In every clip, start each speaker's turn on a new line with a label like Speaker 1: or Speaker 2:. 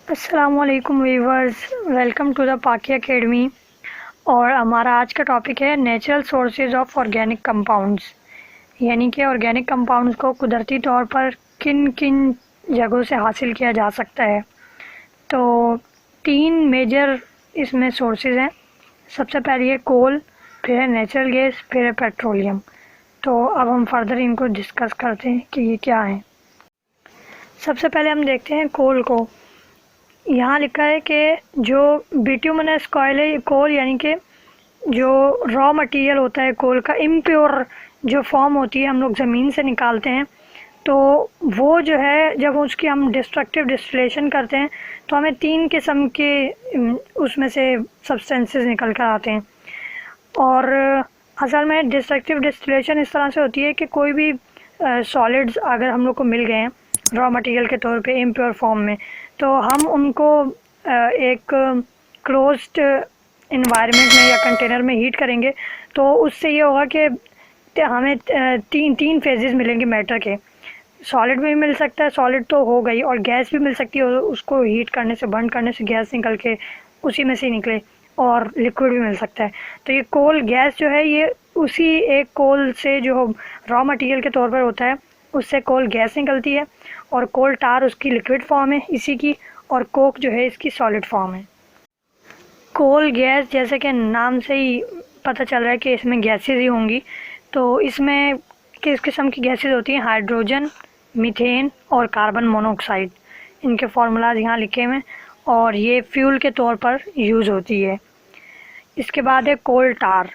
Speaker 1: अस्सलामुअलैकुम viewers, welcome to the पाकी academy. और हमारा आज का टॉपिक है natural sources of organic compounds, यानी कि ऑर्गेनिक कंपाउंड्स को कुदरती तौर पर किन किन जगहों से हासिल किया जा सकता है। तो 3 मेजर इसमें सोर्सेज हैं। सबसे पहले है कोल, फिर है नेचुरल गैस, फिर है पेट्रोलियम। तो अब हम फर्दर इनको डिस्कस करते हैं कि ये क्या है। सबसे पहले हम देखते हैं कोल को। यहाँ लिखा है कि जो बिट्यूमिनस कॉयल है, कोल यानी कि जो रॉ मटेरियल होता है कोल का, इम्प्योर जो फॉर्म होती है हम लोग ज़मीन से निकालते हैं, तो वो जो है जब उसकी हम डिस्ट्रक्टिव डिस्टिलेशन करते हैं तो हमें 3 किस्म के उसमें से सब्सटेंसेस निकल कर आते हैं। और असल में डिस्ट्रक्टिव डिस्टिलेशन इस तरह से होती है कि कोई भी सॉलिड्स अगर हम लोग को मिल गए हैं रॉ मटेरियल के तौर पे इम्प्योर फॉर्म में, तो हम उनको एक क्लोज्ड इन्वायरमेंट में या कंटेनर में हीट करेंगे। तो उससे ये होगा कि हमें तीन फेजेस मिलेंगे मैटर के। सॉलिड में भी मिल सकता है, सॉलिड तो हो गई, और गैस भी मिल सकती है, उसको हीट करने से, बर्न करने से गैस निकल के उसी में से निकले, और लिक्विड भी मिल सकता है। तो ये कोल गैस जो है ये उसी एक कोल से जो रॉ मटेरियल के तौर पर होता है उससे कोल गैस निकलती है, और कोल टार उसकी लिक्विड फॉर्म है इसी की, और कोक जो है इसकी सॉलिड फॉर्म है। कोल गैस जैसे कि नाम से ही पता चल रहा है कि इसमें गैसेस ही होंगी। तो इसमें किस किस्म की गैसेस होती हैं? हाइड्रोजन, मीथेन और कार्बन मोनोऑक्साइड। इनके फार्मूलाज यहाँ लिखे हुए हैं, और ये फ्यूल के तौर पर यूज़ होती है। इसके बाद है कोल टार।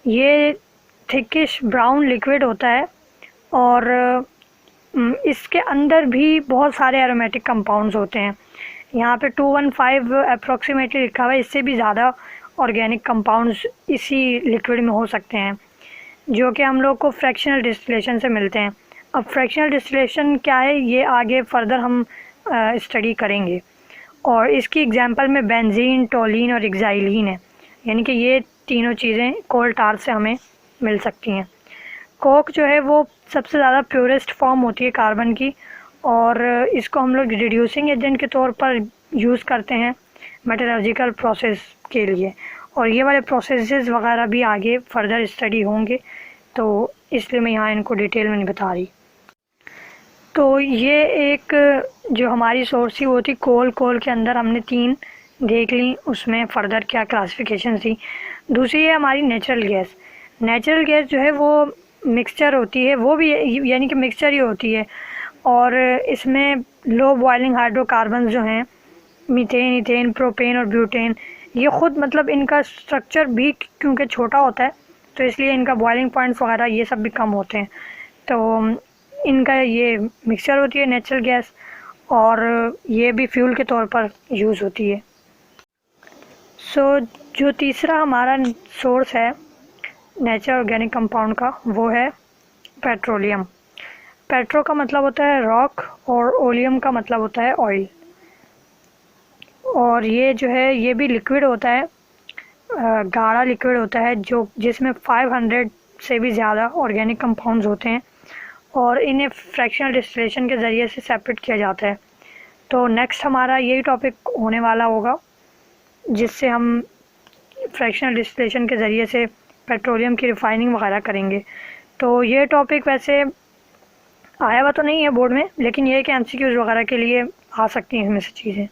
Speaker 1: ये थिकिश ब्राउन लिक्विड होता है, और इसके अंदर भी बहुत सारे एरोमेटिक कंपाउंड्स होते हैं। यहाँ पे 215 अप्रॉक्सीमेटली लिखा हुआ है, इससे भी ज़्यादा ऑर्गेनिक कंपाउंड्स इसी लिक्विड में हो सकते हैं, जो कि हम लोग को फ्रैक्शनल डिस्टिलेशन से मिलते हैं। अब फ्रैक्शनल डिस्टिलेशन क्या है ये आगे फर्दर हम स्टडी करेंगे। और इसकी एग्जांपल में बेंजीन, टोलीन और एक्साइलिन है, यानी कि ये तीनों चीज़ें कोल टार से हमें मिल सकती हैं। कोक जो है वो सबसे ज़्यादा प्योरेस्ट फॉर्म होती है कार्बन की, और इसको हम लोग रिड्यूसिंग एजेंट के तौर पर यूज़ करते हैं मेटलर्जिकल प्रोसेस के लिए, और ये वाले प्रोसेसेस वगैरह भी आगे फर्दर स्टडी होंगे, तो इसलिए मैं यहाँ इनको डिटेल में नहीं बता रही। तो ये एक जो हमारी सोर्स थी वो थी कोल के अंदर हमने 3 देख ली, उसमें फर्दर क्या क्लासिफिकेशन थी। दूसरी है हमारी नेचुरल गैस। नेचुरल गैस जो है वो मिक्सचर होती है, वो भी यानी कि मिक्सचर ही होती है, और इसमें लो बॉइलिंग हाइड्रोकार्बन जो हैं, मीथेन, इथेन, प्रोपेन और ब्यूटेन, ये ख़ुद मतलब इनका स्ट्रक्चर भी क्योंकि छोटा होता है तो इसलिए इनका बॉइलिंग पॉइंट्स वगैरह ये सब भी कम होते हैं। तो इनका ये मिक्सचर होती है नेचुरल गैस, और ये भी फ्यूल के तौर पर यूज़ होती है। जो तीसरा हमारा सोर्स है नेचुरल ऑर्गेनिक कंपाउंड का, वो है पेट्रोलियम। पेट्रो का मतलब होता है रॉक, और ओलियम का मतलब होता है ऑयल। और ये जो है ये भी लिक्विड होता है, गाढ़ा लिक्विड होता है, जो जिसमें 500 से भी ज़्यादा ऑर्गेनिक कंपाउंड्स होते हैं, और इन्हें फ्रैक्शनल डिस्टिलेशन के ज़रिए से सेपरेट किया जाता है। तो नेक्स्ट हमारा यही टॉपिक होने वाला होगा, जिससे हम फ्रैक्शनल डिस्टिलेशन के ज़रिए से पेट्रोलियम की रिफाइनिंग वगैरह करेंगे। तो ये टॉपिक वैसे आया हुआ तो नहीं है बोर्ड में, लेकिन ये है कि MCQs वगैरह के लिए आ सकती हैं इसमें से चीज़ें।